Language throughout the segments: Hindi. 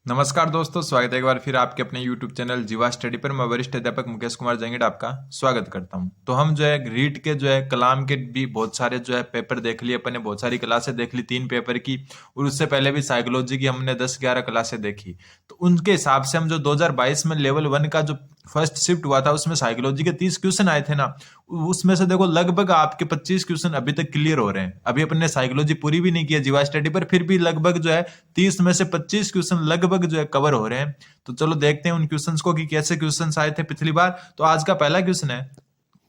नमस्कार दोस्तों, स्वागत है एक बार फिर आपके अपने YouTube चैनल जीवा स्टडी पर। मैं वरिष्ठ अध्यापक मुकेश कुमार जंगीड आपका स्वागत करता हूं। तो हम जो है रीट के जो है कलाम के भी बहुत सारे जो है पेपर देख लिए, अपने बहुत सारी क्लासें देख ली 3 पेपर की, और उससे पहले भी साइकोलॉजी की हमने 10-11 क्लासें देखी। तो उनके हिसाब से हम जो 2022 में लेवल 1 का जो फर्स्ट शिफ्ट हुआ था उसमें साइकोलॉजी के 30 क्वेश्चन आए थे ना, उसमें से देखो लगभग आपके 25 क्वेश्चन अभी तक क्लियर हो रहे हैं। अभी अपन ने साइकोलॉजी पूरी भी नहीं की है जीवा स्टडी पर, फिर भी लगभग जो है 30 में से 25 क्वेश्चन लगभग जो है कवर हो रहे हैं। तो चलो देखते हैं उन क्वेश्चंस को कि कैसे क्वेश्चंस आए थे पिछली बार। तो आज का पहला क्वेश्चन है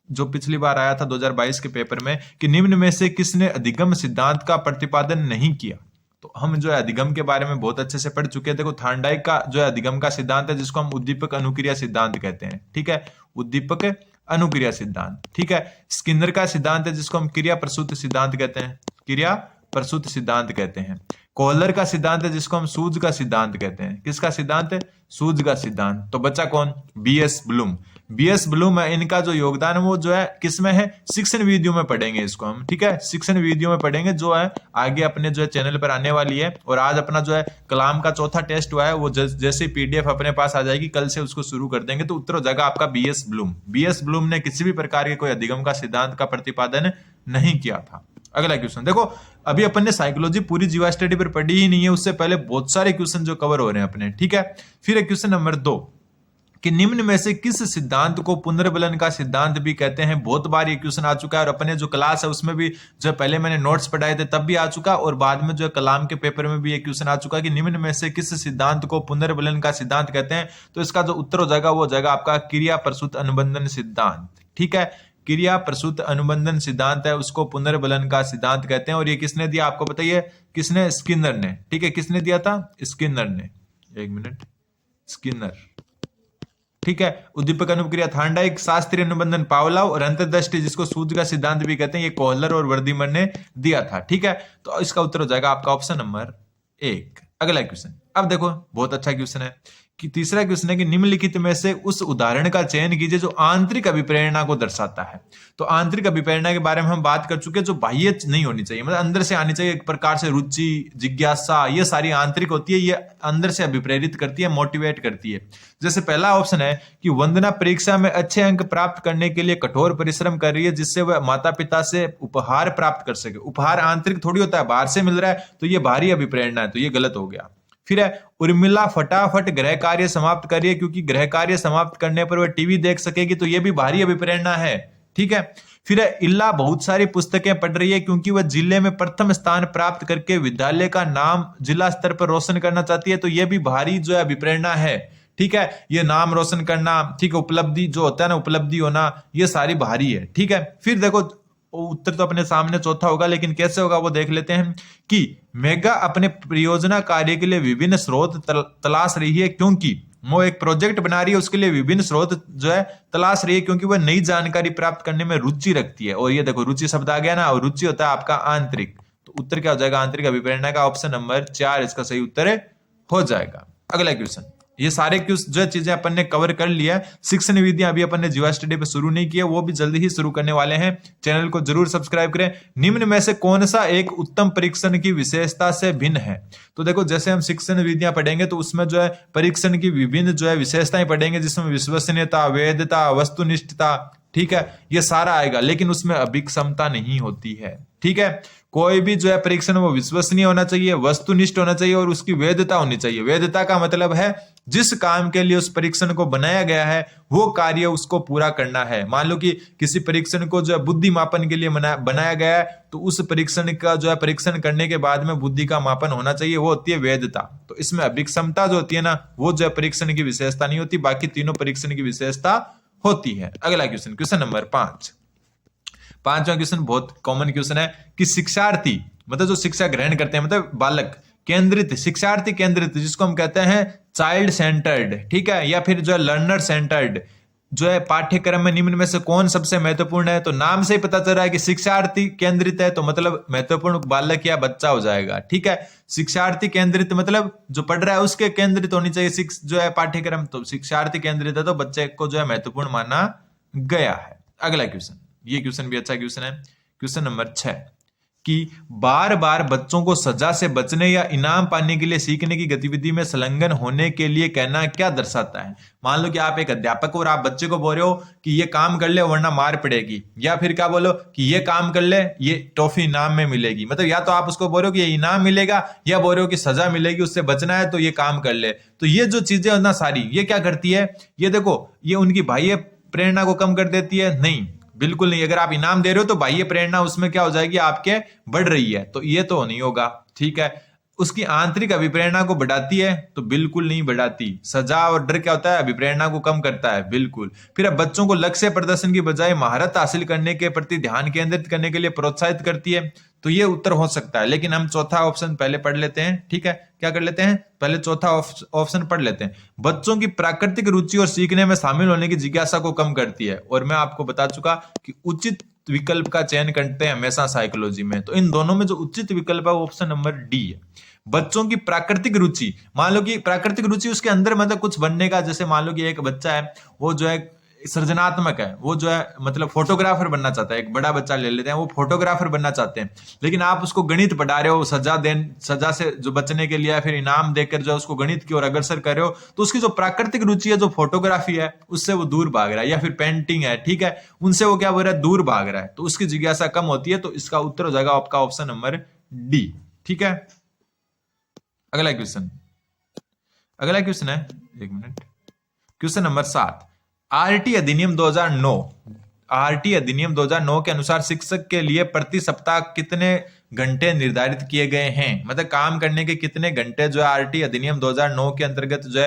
जो पिछली बार आया था 2022 के पेपर में कि निम्न में से किसने अधिगम सिद्धांत का प्रतिपादन नहीं किया। तो हम जो है अधिगम के बारे में बहुत अच्छे से पढ़ चुके हैं। देखो थार्नडाइक का जो है अधिगम का सिद्धांत है जिसको हम उद्दीपक अनुक्रिया सिद्धांत कहते हैं। ठीक है, उद्दीपक अनुक्रिया सिद्धांत। ठीक है, स्किनर का सिद्धांत है जिसको हम क्रिया प्रसूत सिद्धांत कहते हैं, क्रिया प्रसूत सिद्धांत कहते हैं। कोहलर का सिद्धांत है जिसको हम सूज का सिद्धांत कहते हैं। किसका सिद्धांत है? सूज का सिद्धांत। तो बच्चा कौन? BS Bloom. बीएस ब्लूम है, इनका जो योगदान वो जो है किसमें है? शिक्षण विधियों में पढ़ेंगे इसको हम। ठीक है, शिक्षण विधियों में पढ़ेंगे जो है आगे अपने जो है चैनल पर आने वाली है। और आज अपना जो है कलाम का चौथा टेस्ट हुआ है, वो जैसे पीडीएफ अपने पास आ जाएगी कल से उसको शुरू कर देंगे। तो उत्तर हो जाएगा आपका बीएस ब्लूम। बीएस ब्लूम ने किसी भी प्रकार के कोई अधिगम का सिद्धांत का प्रतिपादन नहीं किया था। अगला क्वेश्चन देखो, अभी अपन ने साइकोलॉजी पूरी जीवा स्टडी पर पढ़ी ही नहीं है, उससे पहले बहुत सारे क्वेश्चन जो कवर हो रहे हैं अपने। ठीक है, फिर क्वेश्चन नंबर 2 कि निम्न में से किस सिद्धांत को पुनर्बलन का सिद्धांत भी कहते हैं। बहुत बार ये क्वेश्चन आ चुका है और अपने जो क्लास है उसमें भी जो पहले मैंने नोट्स पढ़ाए थे तब भी आ चुका, और बाद में जो कलाम के पेपर में भी ये क्वेश्चन आ चुका कि निम्न में से किस सिद्धांत को पुनर्बलन का सिद्धांत कहते हैं। तो इसका जो उत्तर हो जाएगा वो हो जाएगा आपका क्रिया प्रसूत अनुबंधन सिद्धांत। ठीक है, क्रिया प्रसूत अनुबंधन सिद्धांत है, उसको पुनर्बलन का सिद्धांत कहते हैं। और ये किसने दिया आपको बताइए? किसने? स्किनर ने। ठीक है, किसने दिया था? स्किनर ने। एक मिनट, स्किनर। ठीक है, उद्दीपक अनुक्रिया थार्नडाइक, शास्त्रीय अनुबंधन पावलोव, और अंतर्दृष्टि जिसको सूज का सिद्धांत भी कहते हैं ये कोहलर और वर्दीमन ने दिया था। ठीक है, तो इसका उत्तर हो जाएगा आपका ऑप्शन नंबर 1। अगला क्वेश्चन, अब देखो बहुत अच्छा क्वेश्चन है कि तीसरा क्वेश्चन है कि निम्नलिखित में से उस उदाहरण का चयन कीजिए जो आंतरिक अभिप्रेरणा को दर्शाता है। तो आंतरिक अभिप्रेरणा के बारे में हम बात कर चुके हैं, जो बाह्य नहीं होनी चाहिए, मतलब अंदर से आनी चाहिए। एक प्रकार से रुचि, जिज्ञासा, ये सारी आंतरिक होती है, ये अंदर से अभिप्रेरित करती है, मोटिवेट करती है। जैसे पहला ऑप्शन है कि वंदना परीक्षा में अच्छे अंक प्राप्त करने के लिए कठोर परिश्रम कर रही है जिससे वह माता पिता से उपहार प्राप्त कर सके। उपहार आंतरिक थोड़ी होता है, बाहर से मिल रहा है, तो ये बाहरी अभिप्रेरणा है, तो ये गलत हो गया। फिर है उर्मिला फटाफट गृह कार्य समाप्त करिए क्योंकि गृह कार्य समाप्त करने पर वह टीवी देख सकेगी, तो यह भी बाहरी अभिप्रेरणा है। ठीक है, फिर है इल्ला बहुत सारी पुस्तकें पढ़ रही है क्योंकि वह जिले में प्रथम स्थान प्राप्त करके विद्यालय का नाम जिला स्तर पर रोशन करना चाहती है, तो यह भी बाहरी जो है अभिप्रेरणा है। ठीक है, ये नाम रोशन करना, ठीक है, उपलब्धि जो होता है ना, उपलब्धि होना, ये सारी बाहरी है। ठीक है, फिर देखो उत्तर तो अपने सामने चौथा होगा, लेकिन कैसे होगा वो देख लेते हैं कि मेगा अपने परियोजना कार्य के लिए विभिन्न स्रोत तलाश रही है क्योंकि वो एक प्रोजेक्ट बना रही है, उसके लिए विभिन्न स्रोत जो है तलाश रही है क्योंकि वह नई जानकारी प्राप्त करने में रुचि रखती है। और ये देखो रुचि शब्द आ गया ना, और रुचि होता है आपका आंतरिक, तो उत्तर क्या हो जाएगा? आंतरिक अभिप्रेरणा का ऑप्शन नंबर 4 इसका सही उत्तर हो जाएगा। अगला क्वेश्चन, ये सारे जो चीजें अपन ने कवर कर लिया। शिक्षण विधियां अभी अपन ने जीवा स्टडी पे शुरू नहीं किया, वो भी जल्दी ही शुरू करने वाले हैं। चैनल को जरूर सब्सक्राइब करें। निम्न में से कौन सा एक उत्तम परीक्षण की विशेषता से भिन्न है? तो देखो जैसे हम शिक्षण विधियां पढ़ेंगे तो उसमें जो है परीक्षण की विभिन्न जो है विशेषताएं पढ़ेंगे, जिसमें विश्वसनीयता, वैधता, वस्तुनिष्ठता, ठीक है, ये सारा आएगा, लेकिन उसमें अभिक्षमता नहीं होती है। ठीक है, कोई भी जो है परीक्षण वो विश्वसनीय होना चाहिए, वस्तुनिष्ठ होना चाहिए और उसकी वैधता होनी चाहिए। वैधता का मतलब है जिस काम के लिए उस परीक्षण को बनाया गया है वो कार्य उसको पूरा करना है। मान लो कि किसी परीक्षण को जो है बुद्धि मापन के लिए बनाया गया है, तो उस परीक्षण का जो है परीक्षण करने के बाद में बुद्धि का मापन होना चाहिए, वो होती है वैधता। तो इसमें अभिक्षमता जो होती है ना, वो जो है परीक्षण की विशेषता नहीं होती, बाकी तीनों परीक्षण की विशेषता होती है। अगला क्वेश्चन, क्वेश्चन नंबर 5। पांचवा क्वेश्चन बहुत कॉमन क्वेश्चन है कि शिक्षार्थी मतलब जो शिक्षा ग्रहण करते हैं, मतलब बालक केंद्रित, शिक्षार्थी केंद्रित, जिसको हम कहते हैं चाइल्ड सेंटर्ड, ठीक है, या फिर जो है लर्नर सेंटर्ड, जो है पाठ्यक्रम में निम्न में से कौन सबसे महत्वपूर्ण है? तो नाम से ही पता चल रहा है कि शिक्षार्थी केंद्रित है, तो मतलब महत्वपूर्ण बालक या बच्चा हो जाएगा। ठीक है, शिक्षार्थी केंद्रित मतलब जो पढ़ रहा है उसके केंद्रित होनी चाहिए जो है पाठ्यक्रम, तो शिक्षार्थी केंद्रित है तो बच्चे को जो है महत्वपूर्ण माना गया है। अगला क्वेश्चन, ये क्वेश्चन भी अच्छा क्वेश्चन है, क्वेश्चन नंबर 6 कि बार बार बच्चों को सजा से बचने या इनाम पाने के लिए सीखने की गतिविधि में संलग्न होने के लिए कहना क्या दर्शाता है। मान लो कि आप एक अध्यापक हो और आप बच्चे को बोल रहे हो कि ये काम कर ले वरना मार पड़ेगी, या फिर क्या बोलो कि ये काम कर ले ये टॉफी इनाम में मिलेगी। मतलब या तो आप उसको बोल रहे हो कि ये इनाम मिलेगा, या बोल रहे हो कि सजा मिलेगी, उससे बचना है तो ये काम कर ले। तो ये जो चीजें है ना सारी, ये क्या करती है, ये देखो ये उनकी बाह्य प्रेरणा को कम कर देती है? नहीं, बिल्कुल नहीं। अगर आप इनाम दे रहे हो तो बाह्य प्रेरणा उसमें क्या हो जाएगी, आपके बढ़ रही है, तो ये तो नहीं होगा। ठीक है, उसकी आंतरिक अभिप्रेरणा को बढ़ाती है? तो बिल्कुल नहीं बढ़ाती। सजा और डर क्या होता है, अभिप्रेरणा को कम करता है, बिल्कुल। फिर अब बच्चों को लक्ष्य प्रदर्शन की बजाय महारत हासिल करने के प्रति ध्यान केंद्रित करने के लिए प्रोत्साहित करती है? तो ये उत्तर हो सकता है, लेकिन हम चौथा ऑप्शन पहले पढ़ लेते हैं। ठीक है, क्या कर लेते हैं, पहले चौथा ऑप्शन पढ़ लेते हैं। बच्चों की प्राकृतिक रुचि और सीखने में शामिल होने की जिज्ञासा को कम करती है। और मैं आपको बता चुका कि उचित विकल्प का चयन करते हैं हमेशा साइकोलॉजी में। तो इन दोनों में जो उचित विकल्प है वो ऑप्शन नंबर डी है। बच्चों की प्राकृतिक रुचि, मान लो कि प्राकृतिक रुचि उसके अंदर मतलब कुछ बनने का, जैसे मान लो कि एक बच्चा है वो जो है सृजनात्मक है, वो जो है मतलब फोटोग्राफर बनना चाहता है। एक बड़ा बच्चा ले लेते हैं, वो फोटोग्राफर बनना चाहते हैं, लेकिन आप उसको गणित पढ़ा रहे हो, सजा से जो बचने के लिए या फिर इनाम देकर जो उसको गणित की ओर अग्रसर कर रहे हो, तो उसकी जो प्राकृतिक रुचि है जो फोटोग्राफी है उससे वो दूर भाग रहा है, या फिर पेंटिंग है, ठीक है, उनसे वो क्या हो रहा है, दूर भाग रहा है। तो उसकी जिज्ञासा कम होती है। तो इसका उत्तर हो जाएगा आपका ऑप्शन नंबर डी। ठीक है, अगला क्वेश्चन है, एक मिनट, क्वेश्चन नंबर 7। आरटी अधिनियम 2009 के अनुसार शिक्षक के लिए प्रति सप्ताह कितने घंटे निर्धारित किए गए हैं? मतलब काम करने के कितने घंटे जो है आरटी अधिनियम 2009 के अंतर्गत जो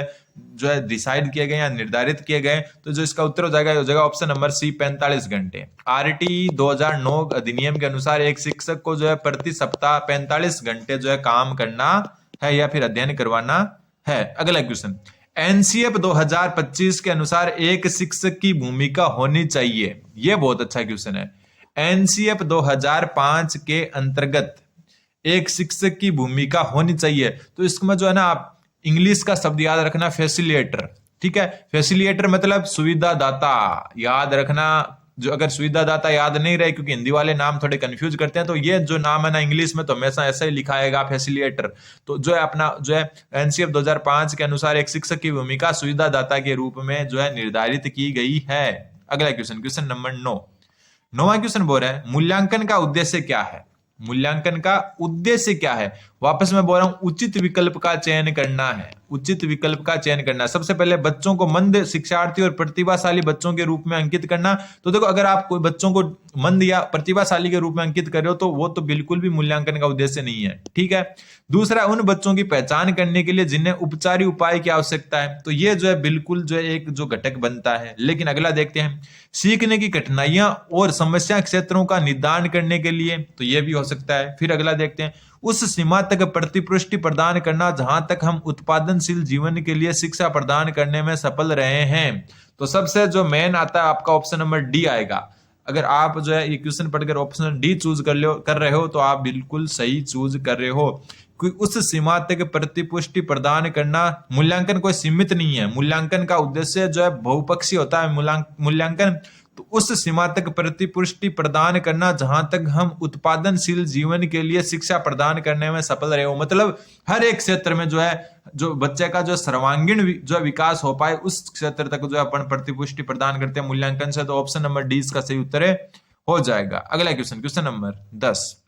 है डिसाइड किए गए या निर्धारित किए गए? तो जो इसका उत्तर हो जाएगा ऑप्शन नंबर सी, 45 घंटे। आरटी 2009 अधिनियम के अनुसार एक शिक्षक को जो है प्रति सप्ताह 45 घंटे जो है काम करना है या फिर अध्ययन करवाना है। अगला क्वेश्चन, एनसीएफ 2025 के अनुसार एक शिक्षक की भूमिका होनी चाहिए। यह बहुत अच्छा क्वेश्चन है। एनसीएफ 2005 के अंतर्गत एक शिक्षक की भूमिका होनी चाहिए, तो इसमें जो है ना आप इंग्लिश का शब्द याद रखना, फैसिलिटेटर। ठीक है, फैसिलिटेटर मतलब सुविधादाता, याद रखना। जो अगर सुविधादाता याद नहीं रहे, क्योंकि हिंदी वाले नाम थोड़े कंफ्यूज करते हैं, तो ये जो नाम है ना इंग्लिश में तो हमेशा ऐसा ही लिखा आएगा, फैसिलिटेटर। तो जो है अपना जो है एनसीएफ 2005 के अनुसार एक शिक्षक की भूमिका सुविधादाता के रूप में जो है निर्धारित की गई है। अगला क्वेश्चन, क्वेश्चन नंबर 9। नौवां क्वेश्चन बोल रहा है, मूल्यांकन का उद्देश्य क्या है? मूल्यांकन का उद्देश्य क्या है? वापस मैं बोल रहा हूं, उचित विकल्प का चयन करना है। उचित विकल्प का चयन करना है। सबसे पहले बच्चों को मंद शिक्षार्थी और प्रतिभाशाली बच्चों के रूप में अंकित करना। तो देखो, अगर आप कोई बच्चों को मंद या प्रतिभाशाली के रूप में अंकित कर रहे हो तो वो तो बिल्कुल भी मूल्यांकन का उद्देश्य नहीं है। ठीक है, दूसरा, उन बच्चों की पहचान करने के लिए जिन्हें उपचारी उपाय की आवश्यकता है, तो ये जो है बिल्कुल जो है एक जो घटक बनता है। लेकिन अगला देखते हैं, सीखने की कठिनाइयां और समस्या क्षेत्रों का निदान करने के लिए, तो ये भी हो सकता है। फिर अगला देखते हैं, उस सीमा तक प्रतिपुष्टि प्रदान करना जहां तक हम उत्पादनशील जीवन के लिए शिक्षा प्रदान करने में सफल रहे हैं। तो सबसे जो मेन आता है आपका ऑप्शन नंबर डी आएगा। अगर आप जो है ये क्वेश्चन पढ़कर ऑप्शन डी चूज कर रहे हो तो आप बिल्कुल सही चूज कर रहे हो। उस सीमा तक प्रतिपुष्टि प्रदान करना, मूल्यांकन कोई सीमित नहीं है। मूल्यांकन का उद्देश्य जो है बहुपक्षी होता है मूल्यांकन। तो उस सीमा तक प्रतिपुष्टि प्रदान करना जहां तक हम उत्पादनशील जीवन के लिए शिक्षा प्रदान करने में सफल रहे हो। मतलब हर एक क्षेत्र में जो है जो बच्चे का जो सर्वांगीण जो विकास हो पाए, उस क्षेत्र तक जो अपन प्रतिपुष्टि प्रदान करते हैं मूल्यांकन से। तो ऑप्शन नंबर डी इसका सही उत्तर हो जाएगा। अगला क्वेश्चन, क्वेश्चन नंबर 10।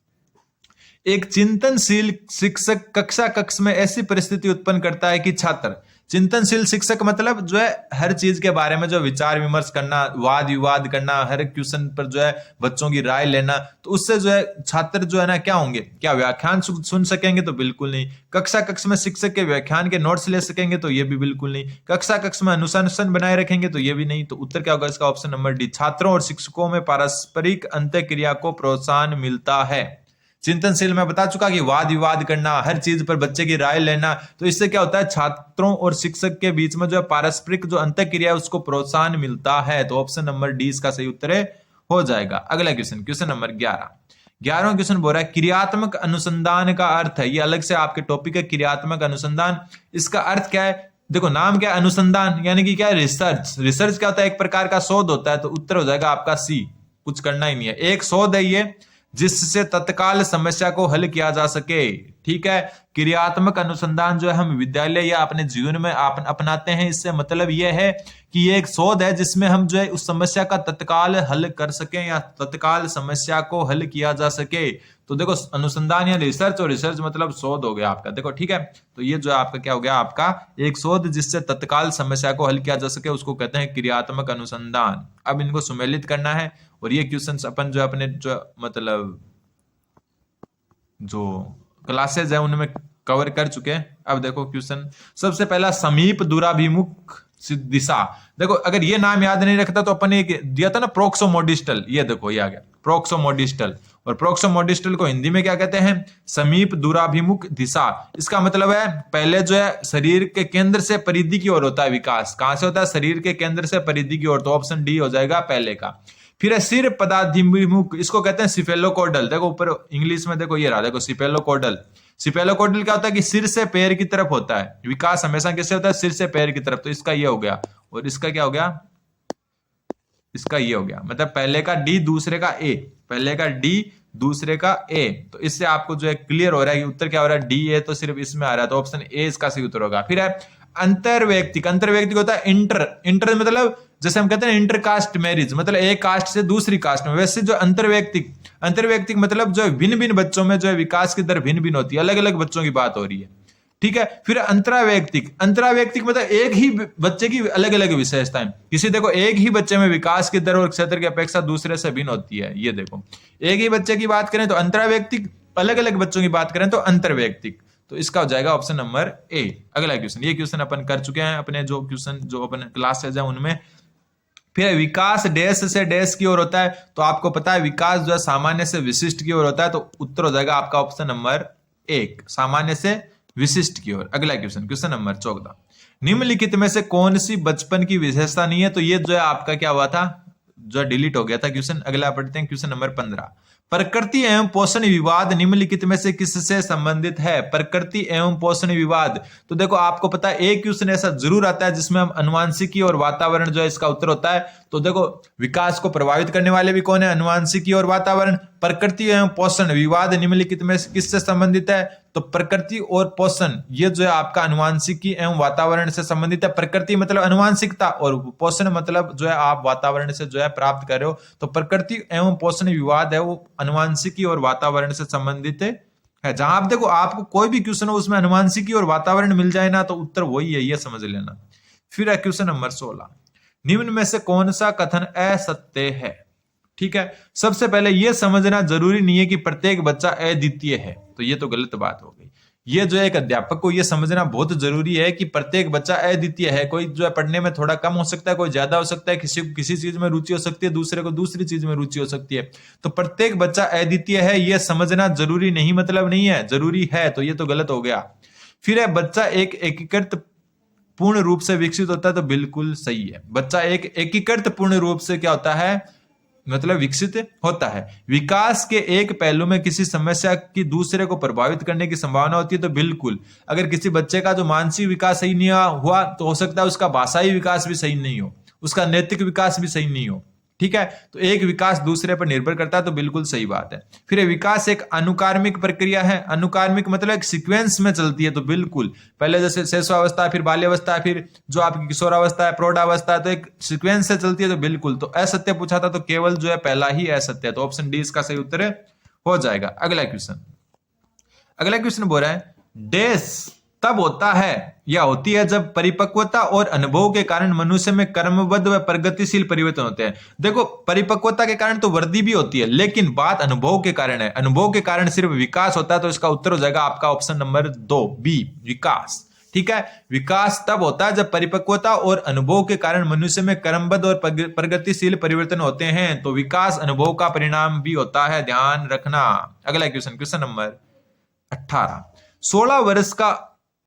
एक चिंतनशील शिक्षक कक्ष में ऐसी परिस्थिति उत्पन्न करता है कि छात्र, चिंतनशील शिक्षक मतलब जो है हर चीज के बारे में जो विचार विमर्श करना, वाद विवाद करना, हर क्वेश्चन पर जो है बच्चों की राय लेना, तो उससे जो है छात्र जो है ना क्या होंगे, क्या व्याख्यान सुन सकेंगे? तो बिल्कुल नहीं। कक्ष में शिक्षक के व्याख्यान के नोट्स ले सकेंगे? तो ये भी बिल्कुल नहीं। कक्ष में अनुशासन बनाए रखेंगे? तो ये भी नहीं। तो उत्तर क्या होगा इसका? ऑप्शन नंबर डी, छात्रों और शिक्षकों में पारस्परिक अंतःक्रिया को प्रोत्साहन मिलता है। चिंतनशील मैं बता चुका कि वाद विवाद करना, हर चीज पर बच्चे की राय लेना, तो इससे क्या होता है, छात्रों और शिक्षक के बीच में जो पारस्परिक जो अंतःक्रिया है उसको प्रोत्साहन मिलता है। तो ऑप्शन नंबर डी इसका सही उत्तर हो जाएगा। अगला क्वेश्चन, क्वेश्चन नंबर 11वां क्वेश्चन बोल रहा है, क्रियात्मक अनुसंधान का अर्थ है। ये अलग से आपके टॉपिक है, क्रियात्मक अनुसंधान। इसका अर्थ क्या है? देखो, नाम क्या है, अनुसंधान, यानी कि क्या है, रिसर्च। रिसर्च क्या होता है? एक प्रकार का शोध होता है। तो उत्तर हो जाएगा आपका सी, कुछ करना ही नहीं है, एक शोध है ये। जिससे तत्काल समस्या को हल किया जा सके। ठीक है, क्रियात्मक अनुसंधान जो है हम विद्यालय या अपने जीवन में अपनाते हैं। इससे मतलब यह है कि ये एक शोध है जिसमें हम जो है उस समस्या का तत्काल हल कर सकें या तत्काल समस्या को हल किया जा सके। तो देखो अनुसंधान या रिसर्च, और रिसर्च मतलब शोध हो गया आपका। देखो ठीक है, तो ये जो है आपका क्या हो गया, आपका एक शोध जिससे तत्काल समस्या को हल किया जा सके, उसको कहते हैं क्रियात्मक अनुसंधान। अब इनको सुमेलित करना है, और ये क्वेश्चंस अपन जो अपने जो मतलब जो क्लासेज है उनमें कवर कर चुके हैं। अब देखो क्वेश्चन, सबसे पहला समीप दूराभिमुख दिशा। देखो अगर ये नाम याद नहीं रखता तो अपन एक दिया था ना प्रोक्सोमोडिस्टल, ये देखो ये आ गया प्रोक्सोमोडिस्टल। और प्रोक्सोमोडिस्टल को हिंदी में क्या कहते हैं, समीप दूराभिमुख दिशा। इसका मतलब है पहले जो है शरीर के केंद्र से परिधि की ओर होता है विकास। कहां से होता है, शरीर के केंद्र से परिधि की ओर। तो ऑप्शन डी हो जाएगा पहले का। फिर है सिर पदाधिमुख, इसको कहते हैं सिफेलोकोडल। देखो ऊपर इंग्लिश में देखो ये रहा, देखो सिफेलोकोडल। सिफेलोकोडल क्या होता है कि सिर से पैर की तरफ होता है विकास, हमेशा कैसे होता है, सिर से पैर की तरफ। तो इसका ये हो गया, और इसका क्या हो गया, इसका ये हो गया। मतलब पहले का डी दूसरे का ए, पहले का डी दूसरे का ए। तो इससे आपको जो है क्लियर हो रहा है कि उत्तर क्या हो रहा है, डी ए तो सिर्फ इसमें आ रहा है। तो ऑप्शन ए इसका सही उत्तर होगा। फिर है अंतरवैयक्तिक। अंतरवैयक्तिक होता है इंटर, इंटर मतलब जैसे हम कहते हैं इंटरकास्ट मैरिज, मतलब एक कास्ट से दूसरी कास्ट में। वैसे जो अंतरवैयक्तिक, अंतरवैयक्तिक मतलब जो भिन्न भिन्न बच्चों में जो है विकास की दर भिन्न भिन्न होती है, अलग अलग बच्चों की बात हो रही है। ठीक है, फिर अंतरावैयक्तिक। अंतरावैयक्तिक मतलब एक ही बच्चे की अलग अलग विशेषताएं। किसी देखो एक ही बच्चे में विकास की दर और क्षेत्र की अपेक्षा दूसरे से भिन्न होती है। ये देखो एक ही बच्चे की बात करें तो अंतरावैयक्तिक, अलग अलग बच्चों की बात करें तो अंतरवैयक्तिक। तो इसका हो जाएगा ऑप्शन नंबर ए। अगला क्वेश्चन, ये क्वेश्चन अपन कर चुके हैं अपने जो क्वेश्चन जो अपन क्लासेज है उनमें। फिर विकास डैश से डैश की ओर होता है। तो आपको पता है विकास जो है सामान्य से विशिष्ट की ओर होता है। तो उत्तर हो जाएगा आपका ऑप्शन नंबर एक, सामान्य से विशिष्ट की ओर। अगला क्वेश्चन, क्वेश्चन नंबर 14, निम्नलिखित में से कौन सी बचपन की विशेषता नहीं है। तो ये जो है आपका क्या हुआ था, जो डिलीट हो गया था क्वेश्चन। अगला पढ़ते हैं क्वेश्चन नंबर 15, प्रकृति एवं पोषण विवाद निम्नलिखित में से किससे संबंधित है। प्रकृति एवं पोषण विवाद, तो देखो आपको पता है एक क्वेश्चन ऐसा जरूर आता है जिसमें हम अनुवांशिकी और वातावरण जो है इसका उत्तर होता है। तो देखो विकास को प्रभावित करने वाले भी कौन है, अनुवांशिकी और वातावरण। प्रकृति एवं पोषण विवाद निम्नलिखित में से किससे संबंधित है। तो प्रकृति और पोषण ये जो है आपका अनुवांशिकी एवं वातावरण से संबंधित है। प्रकृति मतलब अनुवांशिकता, और पोषण मतलब जो है आप वातावरण से जो है प्राप्त कर रहे हो। तो प्रकृति एवं पोषण विवाद है वो अनुवांशिकी और वातावरण से संबंधित है। जहां आप देखो आपको कोई भी क्वेश्चन हो उसमें अनुवांशिकी और वातावरण मिल जाए ना, तो उत्तर वही है, ये समझ लेना। फिर है क्वेश्चन नंबर 16, निम्न में से कौन सा कथन असत्य है। ठीक है, सबसे पहले यह समझना जरूरी नहीं है कि प्रत्येक बच्चा अद्वितीय है। तो ये तो गलत बात हो गई। ये जो है एक अध्यापक को यह समझना बहुत जरूरी है कि प्रत्येक बच्चा अद्वितीय है। कोई जो है पढ़ने में थोड़ा कम हो सकता है, कोई ज्यादा हो सकता है, किसी को किसी चीज में रुचि हो सकती है, दूसरे को दूसरी चीज में रुचि हो सकती है। तो प्रत्येक बच्चा अद्वितीय है यह समझना जरूरी नहीं मतलब नहीं है, जरूरी है। तो ये तो गलत हो गया। फिर है बच्चा एक एकीकृत पूर्ण रूप से विकसित होता है। तो बिल्कुल सही है, बच्चा एक एकीकृत पूर्ण रूप से क्या होता है, मतलब विकसित होता है। विकास के एक पहलू में किसी समस्या की दूसरे को प्रभावित करने की संभावना होती है। तो बिल्कुल, अगर किसी बच्चे का जो मानसिक विकास सही नहीं हुआ तो हो सकता है उसका भाषाई विकास भी सही नहीं हो, उसका नैतिक विकास भी सही नहीं हो। ठीक है, तो एक विकास दूसरे पर निर्भर करता है। तो बिल्कुल सही बात है। फिर विकास एक अनुकार्मिक प्रक्रिया है। अनुकार्मिक मतलब एक सीक्वेंस में चलती है। तो बिल्कुल, पहले जैसे शैशवावस्था, फिर बाल्यावस्था, फिर जो आपकी किशोरावस्था है, प्रौढ़ावस्था है, तो एक सीक्वेंस से चलती है। तो बिल्कुल, तो असत्य पूछा था तो केवल जो है पहला ही असत्य है। तो ऑप्शन डी इसका सही उत्तर हो जाएगा। अगला क्वेश्चन, अगला क्वेश्चन बोल रहा है डैश तब होता है या होती है जब परिपक्वता और अनुभव के कारण मनुष्य में कर्मबद्ध व प्रगतिशील परिवर्तन होते हैं। देखो परिपक्वता के कारण तो वृद्धि भी होती है, लेकिन बात अनुभव के कारण है। अनुभव के कारण सिर्फ विकास होता है। तो इसका उत्तर हो जाएगा आपका ऑप्शन नंबर 2 बी, विकास। ठीक है, विकास तब होता है जब परिपक्वता और अनुभव के कारण मनुष्य में कर्मबद्ध और प्रगतिशील परिवर्तन होते हैं। तो विकास अनुभव का परिणाम भी होता है, ध्यान रखना। अगला क्वेश्चन, क्वेश्चन नंबर 18, 16 वर्ष का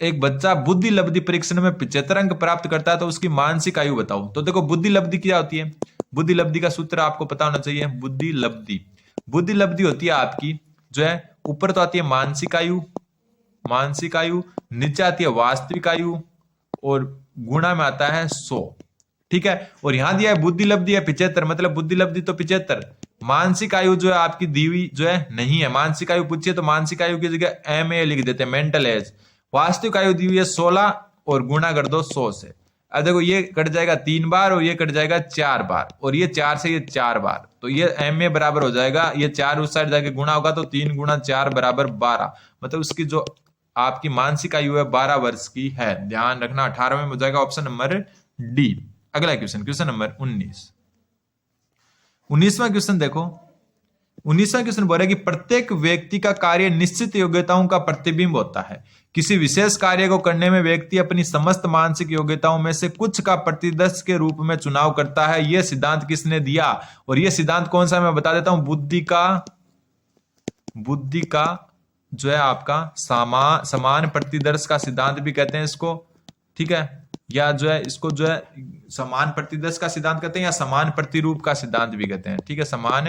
एक बच्चा बुद्धि लब्धि परीक्षण में 75 अंक प्राप्त करता है तो उसकी मानसिक आयु बताओ। तो देखो बुद्धि लब्धि क्या होती है, बुद्धि लब्धि का सूत्र आपको पता होना चाहिए। बुद्धि लब्धि, बुद्धि लब्धि होती है आपकी जो है ऊपर तो आती है मानसिक आयु, मानसिक आयु, नीचे आती है वास्तविक आयु, और गुणा में आता है 100। ठीक है। और यहां दिया है बुद्धि लब्धि है 75, मतलब बुद्धि लब्धि तो 75। मानसिक आयु जो है आपकी दी हुई जो है नहीं है, मानसिक आयु पूछिए तो मानसिक आयु की जगह MA लिख देते हैं, मेंटल एज। वास्तविक आयु दी हुई है 16 और गुणा कर दो 100 से। अब देखो ये कट जाएगा 3 बार और ये कट जाएगा 4 बार, और ये 4 से ये 4 बार, तो ये MA बराबर हो जाएगा, ये 4 उस साइड जाके गुणा होगा तो 3 गुणा 4 बराबर 12, मतलब उसकी जो आपकी मानसिक आयु है 12 वर्ष की है। ध्यान रखना 18वें में हो जाएगा ऑप्शन नंबर डी। अगला क्वेश्चन, क्वेश्चन नंबर 19वां क्वेश्चन देखो। 19वां क्वेश्चन बोल रहा है कि प्रत्येक व्यक्ति का कार्य निश्चित योग्यताओं का प्रतिबिंब होता है। किसी विशेष कार्य को करने में व्यक्ति अपनी समस्त मानसिक योग्यताओं में से कुछ का प्रतिदर्श के रूप में चुनाव करता है। यह सिद्धांत किसने दिया? और यह सिद्धांत कौन सा, मैं बता देता हूं। बुद्धि का जो है आपका समान प्रतिदर्श का सिद्धांत भी कहते हैं इसको, ठीक है, या जो है इसको जो है समान प्रतिदर्श का सिद्धांत कहते हैं, या समान प्रतिरूप का सिद्धांत भी कहते हैं, ठीक है, समान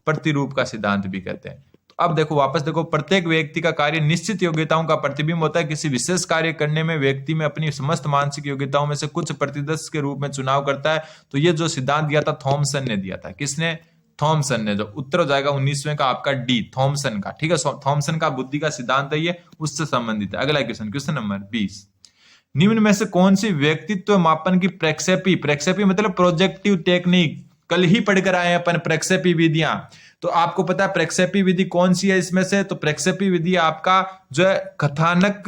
प्रतिरूप का सिद्धांत भी कहते हैं। तो अब देखो वापस देखो, प्रत्येक व्यक्ति का कार्य निश्चित योग्यताओं का प्रतिबिंब होता है। किसी विशेष कार्य करने में व्यक्ति में अपनी समस्त मानसिक योग्यताओं में से कुछ प्रतिदर्श के रूप में चुनाव करता है। तो ये जो सिद्धांत दिया था थॉमसन ने दिया था। किसने? थॉमसन ने। जो उत्तर हो जाएगा 19वें का आपका डी, थॉमसन का, ठीक है। थॉमसन का बुद्धि का सिद्धांत है ये, उससे संबंधित है। अगला क्वेश्चन, क्वेश्चन नंबर 20। निम्न में से कौन सी व्यक्तित्व मापन की प्रक्षेपी मतलब प्रोजेक्टिव टेक्निक, कल ही पढ़कर आए हैं अपन प्रक्षेपी विधियां। तो आपको पता है प्रक्षेपी विधि कौन सी है इसमें से? तो प्रक्षेपी विधि आपका जो है कथानक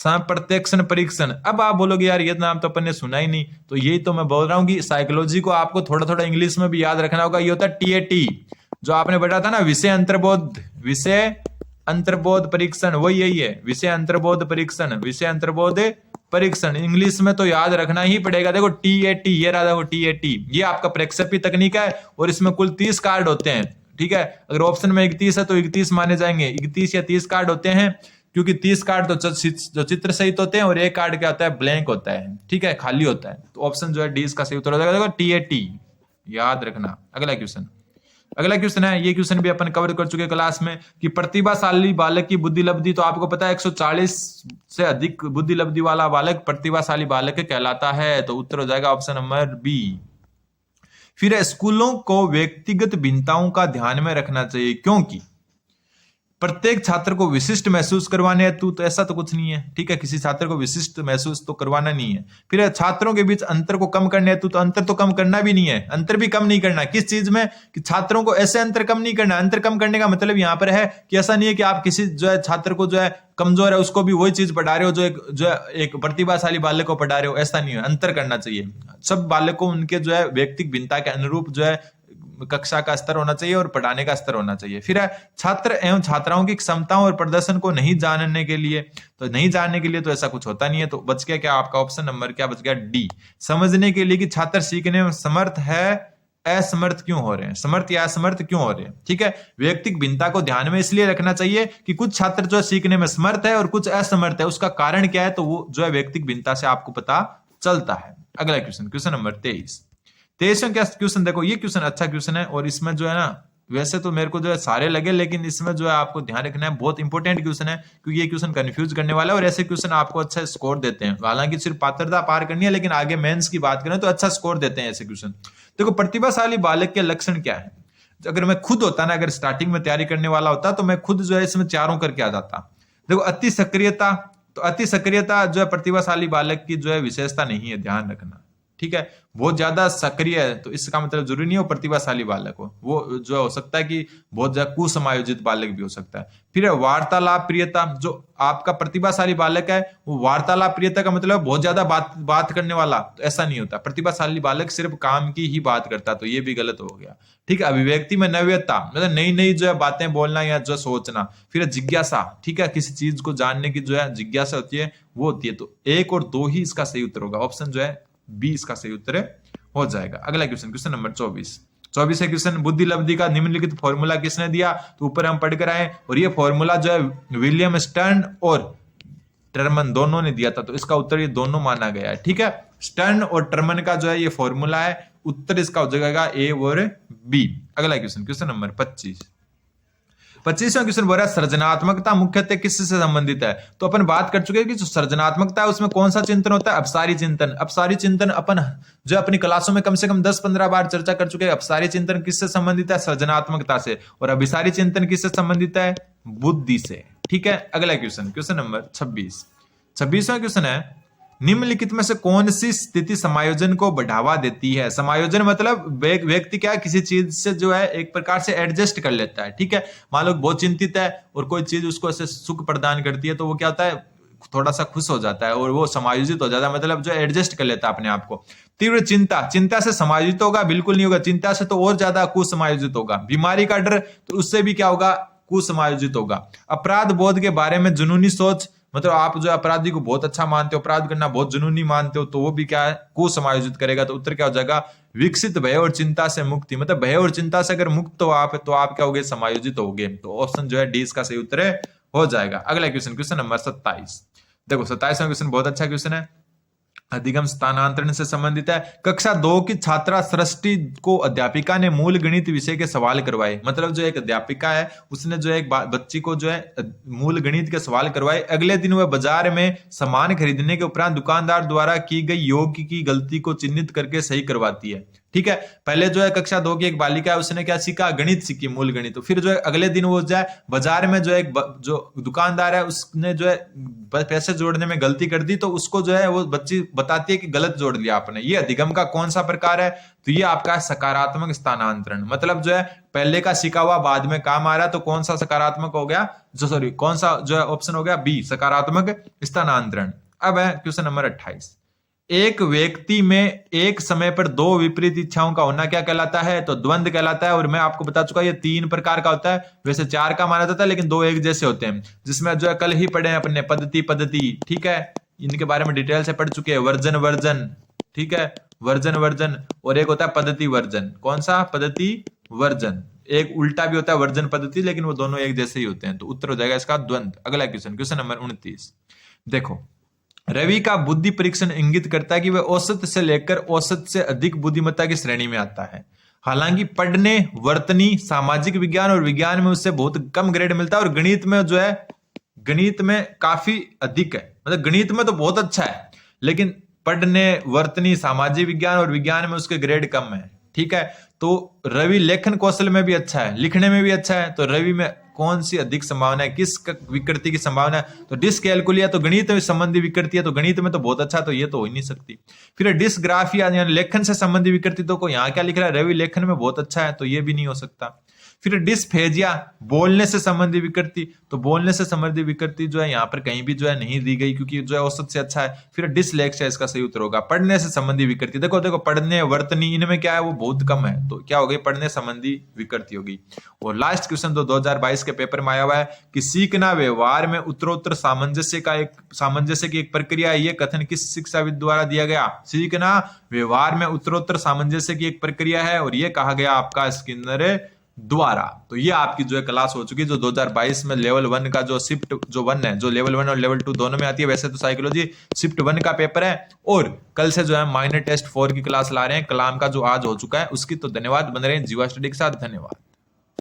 प्रत्यक्षण परीक्षण। अब आप बोलोगे यार ये नाम तो अपन ने सुना ही नहीं, तो यही तो मैं बोल रहा हूं कि साइकोलॉजी को आपको थोड़ा थोड़ा इंग्लिश में भी याद रखना होगा। ये होता है TAT, जो आपने पढ़ा था ना, विषय अंतर्बोध परीक्षण, वही यही है, विषय अंतर्बोध परीक्षण। इंग्लिश में तो याद रखना ही पड़ेगा। देखो TAT, ये रहा देखो TAT, ये आपका प्रक्षेपी तकनीक है और इसमें कुल 30 कार्ड होते हैं, ठीक है। अगर ऑप्शन में 31 है तो 31 माने जाएंगे, 31 या 30 कार्ड होते हैं, क्योंकि 30 कार्ड तो जो चित्र सहित होते हैं और एक कार्ड क्या होता है, ब्लैंक होता है, ठीक है, खाली होता है। तो ऑप्शन जो है डी इसका सही उत्तर हो जाएगा। देखो TAT याद रखना। अगला क्वेश्चन है, ये क्वेश्चन भी अपन कवर कर चुके क्लास में, कि प्रतिभाशाली बालक की बुद्धि लब्धि, तो आपको पता है 140 से अधिक बुद्धि लब्धि वाला बालक प्रतिभाशाली बालक कहलाता है। तो उत्तर हो जाएगा ऑप्शन नंबर बी। फिर स्कूलों को व्यक्तिगत भिन्नताओं का ध्यान में रखना चाहिए, क्योंकि प्रत्येक छात्र को विशिष्ट महसूस करवाने हेतु, तो ऐसा तो कुछ नहीं है, ठीक है, किसी छात्र को विशिष्ट महसूस तो करवाना नहीं है। फिर छात्रों के बीच अंतर को कम करने हेतु, तो अंतर तो कम करना भी नहीं है, अंतर भी कम नहीं करना। किस चीज में? कि छात्रों को ऐसे अंतर कम नहीं करना। अंतर कम करने का मतलब यहां पर है कि ऐसा नहीं है कि आप किसी जो है छात्र को जो है कमजोर है उसको भी वही चीज पढ़ा रहे हो जो एक प्रतिभाशाली बालक को पढ़ा रहे हो, ऐसा नहीं है। अंतर करना चाहिए। सब बालकों उनके जो है व्यक्तिगत भिन्नता के अनुरूप जो है कक्षा का स्तर होना चाहिए और पढ़ाने का स्तर होना चाहिए। फिर छात्र एवं छात्राओं की क्षमताओं और प्रदर्शन को नहीं जानने के लिए तो ऐसा कुछ होता नहीं है। तो बच गया क्या आपका ऑप्शन नंबर, क्या बच गया? डी। समझने के लिए कि छात्र सीखने में समर्थ है, असमर्थ क्यों हो रहे हैं, समर्थ या असमर्थ क्यों हो रहे हैं, ठीक है। व्यक्तिगत भिन्नता को ध्यान में इसलिए रखना चाहिए कि कुछ छात्र जो है सीखने में समर्थ है और कुछ असमर्थ है, उसका कारण क्या है, तो वो जो है व्यक्तिगत भिन्नता से आपको पता चलता है। अगला क्वेश्चन, क्वेश्चन नंबर 23 क्या क्वेश्चन देखो, ये क्वेश्चन अच्छा क्वेश्चन है और इसमें जो है ना, वैसे तो मेरे को जो है सारे लगे, लेकिन इसमें जो है आपको ध्यान रखना है, बहुत इंपॉर्टेंट क्वेश्चन है, क्योंकि ये क्वेश्चन कंफ्यूज करने वाला है और ऐसे क्वेश्चन आपको अच्छा स्कोर देते हैं। हालांकि सिर्फ पात्रता पार करनी है, लेकिन आगे मेंस की बात करें तो अच्छा स्कोर देते हैं ऐसे क्वेश्चन। देखो प्रतिभाशाली बालक के लक्षण क्या है? अगर मैं खुद होता ना, अगर स्टार्टिंग में तैयारी करने वाला होता तो मैं खुद जो है इसमें चारों करके आ जाता। देखो अति सक्रियता, तो अति सक्रियता जो है प्रतिभाशाली बालक की जो है विशेषता नहीं है, ध्यान रखना, ठीक है। बहुत ज्यादा सक्रिय है तो इसका मतलब जरूरी नहीं हो प्रतिभाशाली बालक हो, वो जो हो सकता है कि बहुत ज्यादा कुसमायोजित बालक भी हो सकता है। फिर वार्तालाप प्रियता, जो आपका प्रतिभाशाली बालक है वो वार्तालाप प्रियता का मतलब बहुत ज्यादा बात करने वाला, तो ऐसा नहीं होता। प्रतिभाशाली बालक सिर्फ काम की ही बात करता, तो ये भी गलत हो गया, ठीक है। अभिव्यक्ति में नव्यता, मतलब नई नई जो है बातें बोलना या जो सोचना। फिर जिज्ञासा, ठीक है, किसी चीज को जानने की जो है जिज्ञासा होती है वो होती है। तो 1 और 2 ही इसका सही उत्तर होगा, ऑप्शन जो है बी इसका सही उत्तर हो जाएगा। अगला क्वेश्चन, क्वेश्चन नंबर 24 है क्वेश्चन, बुद्धि लब्धि का निम्नलिखित फॉर्मूला किसने दिया? तो ऊपर हम पढ़कर आए और ये फॉर्मूला जो है विलियम स्टर्न और टर्मन दोनों ने दिया था, तो इसका उत्तर ये दोनों माना गया है, ठीक है। स्टर्न और टर्मन का जो है ये फॉर्मूला है, उत्तर इसका हो जाएगा ए और बी। अगला क्वेश्चन, क्वेश्चन नंबर 25। 25वां क्वेश्चन बोल रहा है सृजनात्मकता मुख्यतः किससे संबंधित है। तो अपन बात कर चुके हैं कि जो सृजनात्मकता है उसमें कौन सा चिंतन होता है, अपसारी चिंतन। अपसारी चिंतन अपन जो अपनी क्लासों में कम से कम 10-15 बार चर्चा कर चुके हैं। अपसारी चिंतन किससे संबंधित है, सृजनात्मकता से। और अभिसारी चिंतन किससे संबंधित है, बुद्धि से। ठीक है, अगला क्वेश्चन, क्वेश्चन नंबर 26वां क्वेश्चन है निम्नलिखित में से कौन सी स्थिति समायोजन को बढ़ावा देती है। समायोजन मतलब व्यक्ति क्या किसी चीज से जो है एक प्रकार से एडजस्ट कर लेता है। ठीक है, मान लो बहुत चिंतित है और कोई चीज उसको ऐसे सुख प्रदान करती है तो वो क्या होता है, थोड़ा सा खुश हो जाता है और वो समायोजित हो जाता है, मतलब जो एडजस्ट कर लेता है अपने आप को। तीव्र चिंता, चिंता से समायोजित होगा, बिल्कुल नहीं होगा। चिंता से तो और ज्यादा कुसमायोजित होगा। बीमारी का डर, तो उससे भी क्या होगा, कुसमायोजित होगा। अपराध बोध के बारे में जुनूनी सोच, मतलब आप जो अपराधी को बहुत अच्छा मानते हो, अपराध करना बहुत जुनूनी मानते हो, तो वो भी क्या है, को समायोजित करेगा। तो उत्तर क्या हो जाएगा, विकसित भय और चिंता से मुक्ति, मतलब भय और चिंता से अगर मुक्त हो आप, तो आप क्या होगे, समायोजित होगे। तो ऑप्शन जो है डी इसका सही उत्तर हो जाएगा। अगला क्वेश्चन, क्वेश्चन नंबर 27। देखो 27वां क्वेश्चन बहुत अच्छा क्वेश्चन है, अधिगम स्थानांतरण से संबंधित है। कक्षा 2 की छात्रा सृष्टि को अध्यापिका ने मूल गणित विषय के सवाल करवाए। मतलब जो एक अध्यापिका है उसने जो एक बच्ची को जो है मूल गणित के सवाल करवाए। अगले दिन वह बाजार में सामान खरीदने के उपरांत दुकानदार द्वारा की गई योग की गलती को चिन्हित करके सही करवाती है। ठीक है, पहले जो है कक्षा 2 की एक बालिका है, उसने क्या सीखा, गणित सीखी, मूल गणित। तो फिर जो है अगले दिन वो जाए बाजार में, जो है जो दुकानदार है उसने जो है पैसे जोड़ने में गलती कर दी, तो उसको जो है वो बच्ची बताती है कि गलत जोड़ लिया आपने। ये अधिगम का कौन सा प्रकार है, तो ये आपका सकारात्मक स्थानांतरण। मतलब जो है पहले का सीखा हुआ बाद में काम आ रहा है, तो कौन सा सकारात्मक हो गया, कौन सा जो है ऑप्शन हो गया बी, सकारात्मक स्थानांतरण। अब है क्वेश्चन नंबर 28। एक व्यक्ति में एक समय पर दो विपरीत इच्छाओं का होना क्या कहलाता है, तो द्वंद्व कहलाता है। और मैं आपको बता चुका ये 3 प्रकार का होता है, वैसे 4 का माना जाता है लेकिन 2 एक जैसे होते हैं, जिसमें जो है कल ही पढ़े अपने पद्धति। ठीक है, इनके बारे में डिटेल से पढ़ चुके हैं। वर्जन, ठीक है, वर्जन और एक होता है पद्धति वर्जन। कौन सा, पद्धति वर्जन। एक उल्टा भी होता है वर्जन पद्धति, लेकिन वो दोनों एक जैसे ही होते हैं। तो उत्तर हो जाएगा इसका द्वंद्व। अगला क्वेश्चन, क्वेश्चन नंबर 29। देखो, रवि का बुद्धि परीक्षण इंगित करता है कि वह औसत से लेकर औसत से अधिक बुद्धिमत्ता की श्रेणी में आता है। हालांकि पढ़ने, वर्तनी, सामाजिक विज्ञान और विज्ञान में उससे बहुत कम ग्रेड मिलता है, और गणित में जो है, गणित में काफी अधिक है। मतलब गणित में तो बहुत अच्छा है, लेकिन पढ़ने, वर्तनी, सामाजिक विज्ञान और विज्ञान में उसके ग्रेड कम है। ठीक है, तो रवि लेखन कौशल में भी अच्छा है, लिखने में भी अच्छा है। तो रवि में कौन सी अधिक संभावना है, किस विकृति की संभावना है, तो डिसकैलकुलिया, तो गणित में संबंधी विकृति है, तो गणित में तो बहुत अच्छा, तो ये तो हो ही नहीं सकती। फिर डिसग्राफिया यानी लेखन से संबंधी विकृति, तो को यहाँ क्या लिख रहा है, रवि लेखन में बहुत अच्छा है, तो ये भी नहीं हो सकता। फिर डिस्फेजिया, बोलने से संबंधी विकृति, तो बोलने से संबंधी विकृति जो है यहाँ पर कहीं भी जो है नहीं दी गई, क्योंकि जो है औसत से अच्छा है। फिर डिसलेक्सिया इसका सही उत्तर होगा। पढ़ने से संबंधी विकृति, देखो पढ़ने, वर्तनी, इनमें क्या है, वो बहुत कम है, तो क्या हो गई, पढ़ने संबंधी विकृति होगी। और लास्ट क्वेश्चन तो 2022 के पेपर में आया हुआ है कि सीखना व्यवहार में उत्तरोत्तर सामंजस्य की एक प्रक्रिया है। ये कथन किस शिक्षाविद द्वारा दिया गया, सीखना व्यवहार में उत्तरोत्तर सामंजस्य की एक प्रक्रिया है, और ये कहा गया आपका स्किनर द्वारा। तो ये आपकी जो है क्लास हो चुकी है, जो 2022 में लेवल 1 का जो शिफ्ट जो 1 है, जो लेवल 1 और लेवल 2 दोनों में आती है। वैसे तो साइकोलॉजी शिफ्ट 1 का पेपर है, और कल से जो है माइनर टेस्ट 4 की क्लास ला रहे हैं। कलाम का जो आज हो चुका है उसकी। तो धन्यवाद, बन रहे हैं जीवा स्टडी के साथ। धन्यवाद।